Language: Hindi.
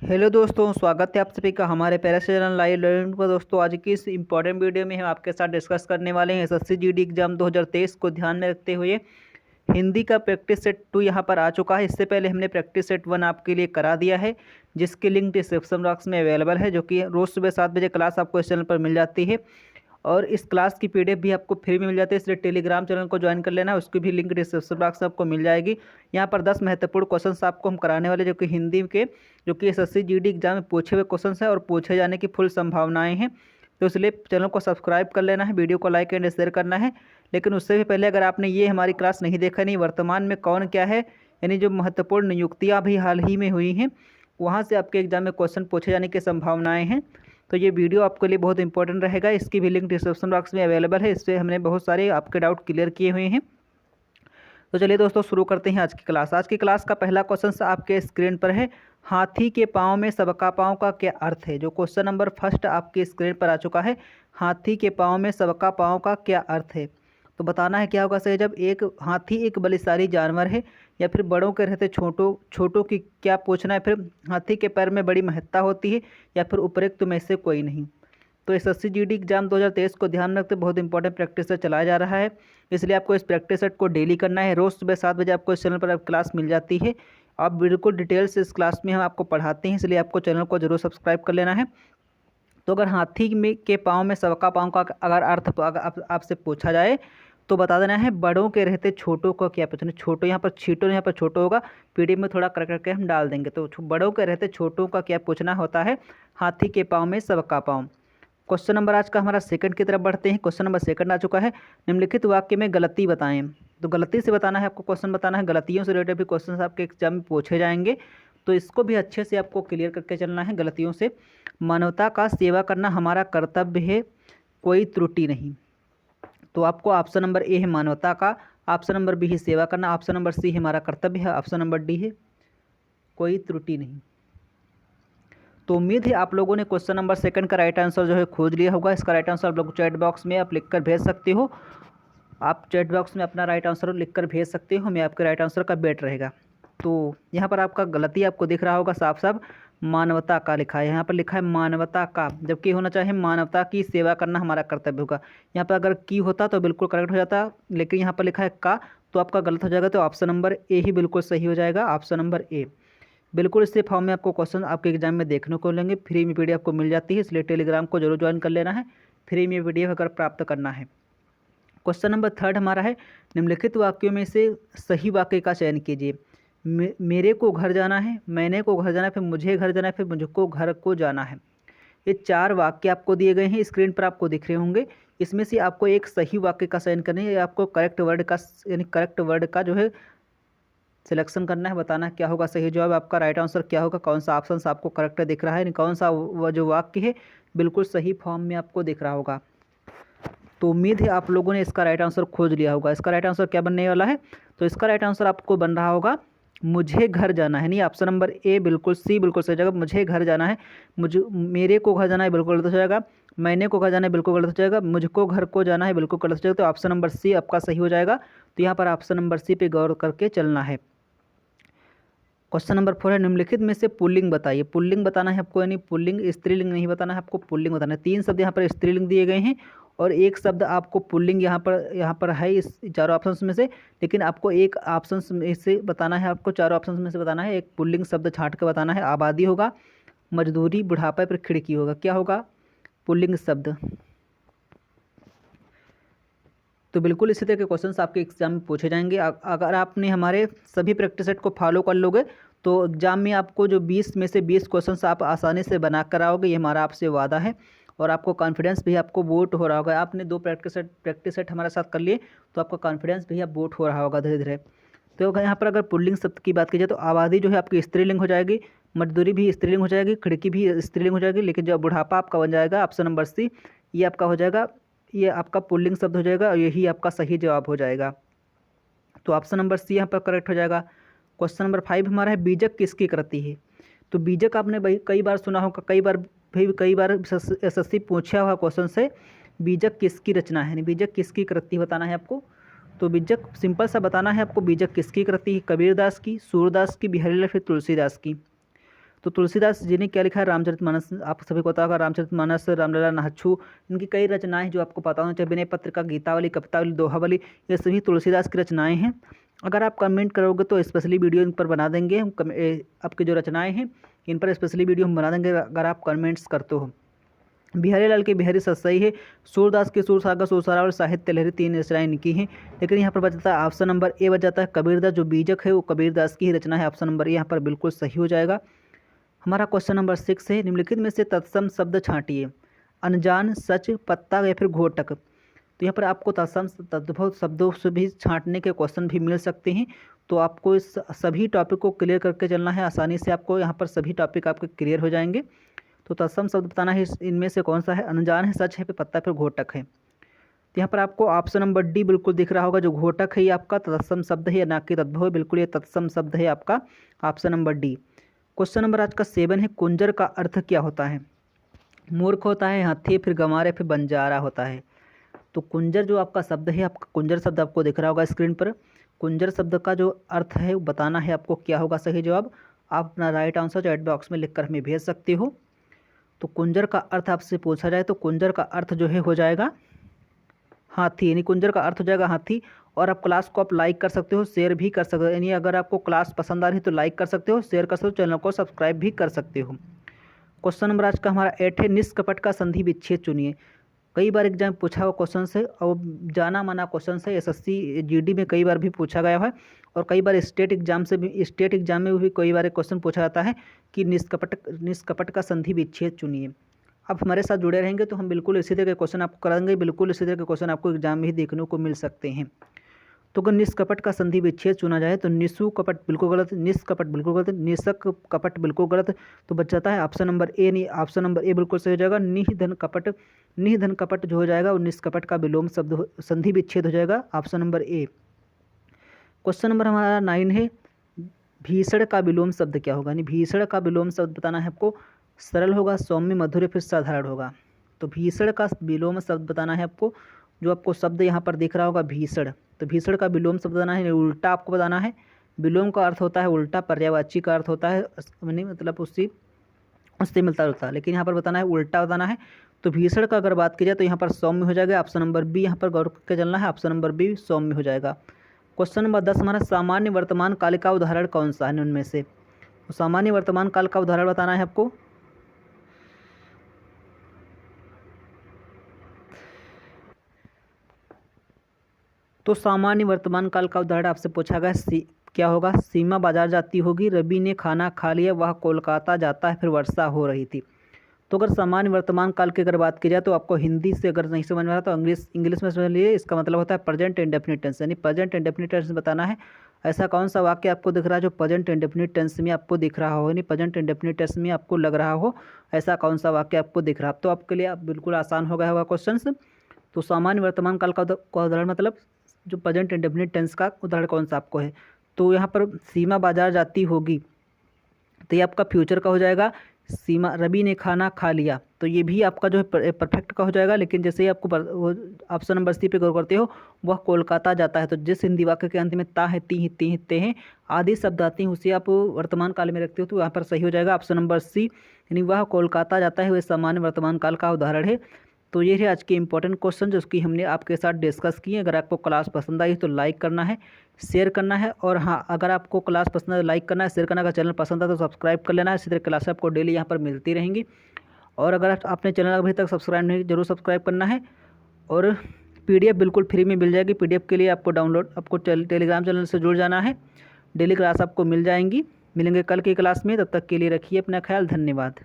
हेलो दोस्तों, स्वागत है आप सभी का हमारे पैरा चैनल लाइव लर्निंग पर। दोस्तों आज की इस इम्पॉर्टेंट वीडियो में हम आपके साथ डिस्कस करने वाले हैं एसएससी जीडी एग्जाम 2023 को ध्यान में रखते हुए हिंदी का प्रैक्टिस सेट 2 यहाँ पर आ चुका है। इससे पहले हमने प्रैक्टिस सेट 1 आपके लिए करा दिया है, जिसकी लिंक डिस्क्रिप्शन बॉक्स में अवेलेबल है, जो कि रोज़ सुबह 7 बजे क्लास आपको इस चैनल पर मिल जाती है। और इस क्लास की पीडीएफ भी आपको फ्री में मिल जाती है, इसलिए टेलीग्राम चैनल को ज्वाइन कर लेना है। उसकी भी लिंक डिस्क्रिप्शन बॉक्स में आपको मिल जाएगी। यहाँ पर 10 महत्वपूर्ण क्वेश्चंस आपको हम कराने वाले, जो कि हिंदी के, जो कि एसएससी जीडी एग्जाम में पूछे हुए क्वेश्चंस हैं और पूछे जाने की फुल संभावनाएं हैं। तो इसलिए चैनल को सब्सक्राइब कर लेना है, वीडियो को लाइक एंड शेयर करना है। लेकिन उससे भी पहले अगर आपने ये हमारी क्लास नहीं देखा, नहीं वर्तमान में कौन क्या है, यानी जो महत्वपूर्ण नियुक्तियाँ भी हाल ही में हुई हैं, वहाँ से आपके एग्जाम में क्वेश्चन पूछे जाने की संभावनाएँ हैं। तो ये वीडियो आपके लिए बहुत इंपॉर्टेंट रहेगा। इसकी भी लिंक डिस्क्रिप्शन बॉक्स में अवेलेबल है। इससे हमने बहुत सारे आपके डाउट क्लियर किए हुए हैं। तो चलिए दोस्तों, शुरू करते हैं आज की क्लास। आज की क्लास का पहला क्वेश्चन आपके स्क्रीन पर है। हाथी के पाँव में सबका पाँव का क्या अर्थ है? जो क्वेश्चन नंबर फर्स्ट आपके स्क्रीन पर आ चुका है। हाथी के पाँव में सबका पाँव का क्या अर्थ है? तो बताना है क्या होगा सही। जब एक हाथी एक बलशाली जानवर है, या फिर बड़ों के रहते छोटों की क्या पूछना है, फिर हाथी के पैर में बड़ी महत्ता होती है, या फिर उपरोक्त में से कोई नहीं। तो एसएससी जीडी एग्जाम 2023 को ध्यान में रखते बहुत इंपॉर्टेंट प्रैक्टिस सेट चलाया जा रहा है, इसलिए आपको इस प्रैक्टिस सेट को डेली करना है। रोज़ सुबह 7 बजे आपको इस चैनल पर क्लास मिल जाती है। आप बिल्कुल डिटेल से इस क्लास में हम आपको पढ़ाते हैं, इसलिए आपको चैनल को जरूर सब्सक्राइब कर लेना है। तो अगर हाथी में के पाँव में सबका पाँव का अगर अर्थ अगर आपसे पूछा जाए, तो बता देना है बड़ों के रहते छोटों का क्या पूछना। छोटो यहाँ पर छीटो, यहाँ पर छोटो होगा, पीडीएफ में थोड़ा कर करके हम डाल देंगे। तो बड़ों के रहते छोटों का क्या पूछना होता है? हाथी के पाँव में सबका पाँव। क्वेश्चन नंबर आज का हमारा सेकंड की तरफ बढ़ते हैं। क्वेश्चन नंबर सेकंड आ चुका है। निम्नलिखित वाक्य में गलती बताएं। तो गलती से बताना है आपको, क्वेश्चन बताना है। गलतियों से रिलेटेड भी क्वेश्चन आपके एग्जाम में पूछे जाएंगे, तो इसको भी अच्छे से आपको क्लियर करके चलना है गलतियों से। मानवता का सेवा करना हमारा कर्तव्य है, कोई त्रुटि नहीं। तो आपको ऑप्शन नंबर ए है मानवता का, ऑप्शन नंबर बी है सेवा करना, ऑप्शन नंबर सी है हमारा कर्तव्य है, ऑप्शन नंबर डी है कोई त्रुटि नहीं। तो उम्मीद है आप लोगों ने क्वेश्चन नंबर सेकंड का राइट आंसर जो है खोज लिया होगा। इसका राइट आंसर आप लोग चैट बॉक्स में आप लिखकर भेज सकते हो। आप चैट बॉक्स में अपना राइट आंसर लिखकर भेज सकते हो, मैं आपके राइट आंसर का वेट रहेगा। तो यहाँ पर आपका गलती आपको दिख रहा होगा साफ साफ, मानवता का लिखा है। यहाँ पर लिखा है मानवता का, जबकि होना चाहिए मानवता की सेवा करना हमारा कर्तव्य होगा। यहाँ पर अगर की होता तो बिल्कुल करेक्ट हो जाता, लेकिन यहाँ पर लिखा है का, तो आपका गलत हो जाएगा। तो ऑप्शन नंबर ए ही बिल्कुल सही हो जाएगा, ऑप्शन नंबर ए। बिल्कुल इसी फॉर्म में आपको क्वेश्चन आपके एग्जाम में देखने को मिलेंगे। फ्री में पीडीएफ आपको मिल जाती है, इसलिए टेलीग्राम को जरूर ज्वाइन कर लेना है, फ्री में पीडीएफ अगर प्राप्त करना है। क्वेश्चन नंबर थर्ड हमारा है। निम्नलिखित वाक्यों में से सही वाक्य का चयन कीजिए। मेरे को घर जाना है, मैंने को घर जाना है, फिर मुझे घर जाना है, फिर मुझको घर को जाना है। ये 4 वाक्य आपको दिए गए हैं, स्क्रीन पर आपको दिख रहे होंगे। इसमें से आपको एक सही वाक्य का चयन करना है, आपको करेक्ट वर्ड का, यानी करेक्ट वर्ड का जो है सिलेक्शन करना है। बताना है क्या होगा सही जवाब, आपका राइट आंसर क्या होगा, कौन सा ऑप्शन आपको करेक्ट दिख रहा है, कौन सा वो जो वाक्य है बिल्कुल सही फॉर्म में आपको दिख रहा होगा। तो उम्मीद है आप लोगों ने इसका राइट आंसर खोज लिया होगा। इसका राइट आंसर क्या बनने वाला है? तो इसका राइट आंसर आपको बन रहा होगा मुझे घर जाना है। नहीं, ऑप्शन नंबर ए बिल्कुल सी बिल्कुल सही जगह, मुझे घर जाना है। मेरे को घर जाना है बिल्कुल गलत हो जाएगा, मैंने को घर जाना है बिल्कुल गलत हो जाएगा, मुझको घर को जाना है बिल्कुल गलत हो जाएगा। तो ऑप्शन नंबर सी आपका सही हो जाएगा। तो यहाँ पर ऑप्शन नंबर सी पे गौर करके चलना है। क्वेश्चन नंबर 4 है। निम्नलिखित में से पुल्लिंग बताइए। पुल्लिंग बताना है आपको, यानी पुल्लिंग, स्त्रीलिंग नहीं बताना है आपको, पुल्लिंग बताना है। 3 शब्द यहाँ पर स्त्रीलिंग दिए गए हैं और एक शब्द आपको पुल्लिंग यहाँ पर है इस चारों ऑप्शंस में से, लेकिन आपको एक ऑप्शन में से बताना है, आपको चारों ऑप्शंस में से बताना है। एक पुल्लिंग शब्द छांट के बताना है। आबादी होगा, मजदूरी, बुढ़ापा, फिर खिड़की होगा। क्या होगा? पुल्लिंग शब्द। तो बिल्कुल इसी तरह के क्वेश्चंस आपके एग्जाम में पूछे जाएंगे। अगर आपने हमारे सभी प्रैक्टिस सेट को फॉलो कर लोगे, तो एग्जाम में आपको जो 20 में से 20 क्वेश्चंस आप आसानी से बना कर आओगे, ये हमारा आपसे वादा है। और आपको कॉन्फिडेंस भी आपको बूट हो रहा होगा। आपने 2 प्रैक्टिस सेट हमारे साथ कर लिए, तो आपका कॉन्फिडेंस भी अब बूट हो रहा होगा धीरे धीरे। तो अगर यहाँ पर अगर पुल्लिंग शब्द की बात की जाए, तो आबादी जो है आपकी स्त्रीलिंग हो जाएगी, मजदूरी भी स्त्रीलिंग हो जाएगी, खिड़की भी स्त्रीलिंग हो जाएगी, लेकिन जो बुढ़ापा आपका बन जाएगा ऑप्शन नंबर सी, ये आपका हो जाएगा, ये आपका पुल्लिंग शब्द हो जाएगा और यही आपका सही जवाब हो जाएगा। तो ऑप्शन नंबर सी यहाँ पर करेक्ट हो जाएगा। क्वेश्चन नंबर 5 हमारा है। बीजक किसकी कृति है? तो बीजक आपने भाई कई बार सुना होगा, कई बार एसएससी पूछा हुआ क्वेश्चन से, बीजक किसकी रचना है, बीजक किसकी कृति बताना है आपको। तो बीजक सिंपल सा बताना है आपको, बीजक किसकी कृति है? कबीरदास की, सूरदास की, बिहारीलाल, फिर तुलसीदास की। तो तुलसीदास जी ने क्या लिखा है, रामचरितमानस। आप सभी को पता होगा रामचरितमानस, रामलीला, नाहच्छू, इनकी कई रचनाएं जो आपको पता होना चाहिए, विनय पत्रिका, गीतावली, कवितावली, दोहावली, ये सभी तुलसीदास की रचनाएं हैं। अगर आप कमेंट करोगे तो स्पेशली वीडियो इन पर बना देंगे हम, आपकी जो रचनाएं हैं इन पर स्पेशली वीडियो हम बना देंगे अगर आप कमेंट्स करते हो। बिहारी लाल की बिहारी सत्सई है, सूरदास की सूरसागर, सुरसारा और साहित्य लहरी, 3 रचनाएं इनकी हैं। लेकिन यहाँ पर बच जाता है ऑप्शन नंबर ए बच जाता है कबीरदास, जो बीजक है वो कबीरदास की ही रचना है। ऑप्शन नंबर ए यहाँ पर बिल्कुल सही हो जाएगा। हमारा क्वेश्चन नंबर 6 है, निम्नलिखित में से तत्सम शब्द छांटिए। अनजान, सच, पत्ता या फिर घोटक। तो यहाँ पर आपको तत्सम तद्भव शब्दों से भी छांटने के क्वेश्चन भी मिल सकते हैं। तो आपको इस सभी टॉपिक को क्लियर करके चलना है, आसानी से आपको यहाँ पर सभी टॉपिक आपके क्लियर हो जाएंगे। तो तत्सम शब्द बताना है इनमें से कौन सा है, अनजान है, सच है, फिर पत्ता, फिर घोटक है। तो यहाँ पर आपको ऑप्शन नंबर डी बिल्कुल दिख रहा होगा, जो घोटक है ये आपका तत्सम शब्द है या ना कि तद्भव है, बिल्कुल ये तत्सम शब्द है आपका option number D. Question number आज का 7 है, कुंजर का अर्थ क्या होता है। मूर्ख होता है, हाथी, फिर गंवार है, फिर बंजारा होता है। तो कुंजर जो आपका शब्द है, आपका कुंजर शब्द आपको दिख रहा होगा स्क्रीन पर। कुंजर शब्द का जो अर्थ है वो बताना है आपको क्या होगा सही जवाब। आप अपना राइट आंसर चैट बॉक्स में लिखकर हमें भेज सकते हो। तो कुंजर का अर्थ आपसे पूछा जाए तो कुंजर का अर्थ जो है हो जाएगा हाथी, यानी कुंजर का अर्थ हो जाएगा हाथी। और आप क्लास को आप लाइक कर सकते हो, शेयर भी कर सकते हो, यानी अगर आपको क्लास पसंद आ रही है तो लाइक कर सकते हो, शेयर कर सकते हो, चैनल को सब्सक्राइब भी कर सकते हो। क्वेश्चन नंबर आज का हमारा 8 है, निष्कपट का संधि विच्छेद चुनिए। कई बार एग्जाम पूछा हुआ क्वेश्चन है और जाना माना क्वेश्चन है, एसएससी जीडी में कई बार भी पूछा गया है और कई बार स्टेट एग्जाम में भी कई बार क्वेश्चन पूछा जाता है कि निष्कपट का संधि विच्छेद चुनिए। आप हमारे साथ जुड़े रहेंगे तो हम बिल्कुल इसी तरह के क्वेश्चन आपको कराएंगे, बिल्कुल इसी तरह के क्वेश्चन आपको एग्जाम में ही देखने को मिल सकते हैं। तो अगर निष्कपट का संधि विच्छेद चुना जाए तो निसु कपट बिल्कुल गलत, निष्कपट बिल्कुल गलत, निशक कपट बिल्कुल गलत। तो बच जाता है ऑप्शन नंबर ए, नहीं ऑप्शन नंबर ए बिल्कुल सही हो जाएगा। निधन कपट जो हो जाएगा वो निष्कपट का विलोम शब्द संधि विच्छेद हो जाएगा, option number A. Question number हमारा 9 है, भीषण का विलोम शब्द क्या होगा। यानी भीषण का विलोम शब्द बताना है आपको। सरल होगा, सौम्य, मधुर, फिर साधारण होगा। तो भीषण का विलोम शब्द बताना है आपको। जो आपको शब्द यहाँ पर दिख रहा होगा भीषण, तो भीषण का विलोम शब्द बताना है, उल्टा आपको बताना है। विलोम का अर्थ होता है उल्टा, पर्यायवाची का अर्थ होता है मतलब उससे मिलता जुलता है, लेकिन यहाँ पर बताना है उल्टा बताना है। तो भीषण का अगर बात की जाए तो यहाँ पर सौम्य हो जाएगा, ऑप्शन नंबर बी यहाँ पर गौर करके चलना है, ऑप्शन नंबर बी सौम्य हो जाएगा। क्वेश्चन नंबर 10 हमारा, सामान्य वर्तमान काल का उदाहरण कौन सा है उनमें से। तो सामान्य वर्तमान काल का उदाहरण बताना है आपको। तो सामान्य वर्तमान काल का उदाहरण आपसे पूछा गया क्या होगा। सीमा बाजार जाती होगी, रवि ने खाना खा लिया, वह कोलकाता जाता है, फिर वर्षा हो रही थी। तो अगर सामान्य वर्तमान काल की अगर बात की जाए तो आपको हिंदी से अगर नहीं समझ में आता तो इंग्लिश में समझ लीजिए। इसका मतलब होता है प्रेजेंट इंडेफिनिट टेंस, यानी प्रेजेंट इंडेफिनिट टेंस बताना है। ऐसा कौन सा वाक्य आपको दिख रहा है जो प्रेजेंट इंडेफिनिट टेंस में आपको दिख रहा हो, यानी प्रेजेंट इंडेफिनिट टेंस में आपको लग रहा हो, ऐसा कौन सा वाक्य आपको दिख रहा है। तो आपके लिए आप बिल्कुल आसान हो गया होगा क्वेश्चन। तो सामान्य वर्तमान काल का उदाहरण मतलब जो प्रेजेंट इंडेफिनिट टेंस का उदाहरण कौन सा आपको है। तो यहाँ पर सीमा बाजार जाती होगी, तो ये आपका फ्यूचर का हो जाएगा। सीमा, रवि ने खाना खा लिया, तो ये भी आपका जो है परफेक्ट का हो जाएगा। लेकिन जैसे ही आपको ऑप्शन नंबर सी पे गौर करते हो, वह कोलकाता जाता है, तो जिस हिंदी वाक्य के अंत में ता है, ती है, ती है, ते हैं आदि शब्द आते हैं उसे आप वर्तमान काल में रखते हो, तो यहाँ पर सही हो जाएगा ऑप्शन नंबर सी, यानी वह कोलकाता जाता है, वह सामान्य वर्तमान काल का उदाहरण है। तो ये है आज के इंपॉर्टेंट क्वेश्चन जो उसकी हमने आपके साथ डिस्कस किए। अगर आपको क्लास पसंद आई तो लाइक करना है, शेयर करना है, और हाँ अगर आपको क्लास पसंद है लाइक करना है, शेयर करना है। अगर चैनल पसंद है तो सब्सक्राइब कर लेना है। इसी तरह क्लास आपको डेली यहाँ पर मिलती रहेंगी। और अगर आपने चैनल अभी तक सब्सक्राइब नहीं, जरूर सब्सक्राइब करना है। और PDF बिल्कुल फ्री में मिल जाएगी। PDF के लिए आपको टेलीग्राम चैनल से जुड़ जाना है। डेली क्लास आपको मिल जाएंगी। मिलेंगे कल की क्लास में, तब तक के लिए रखिए अपना ख्याल। धन्यवाद।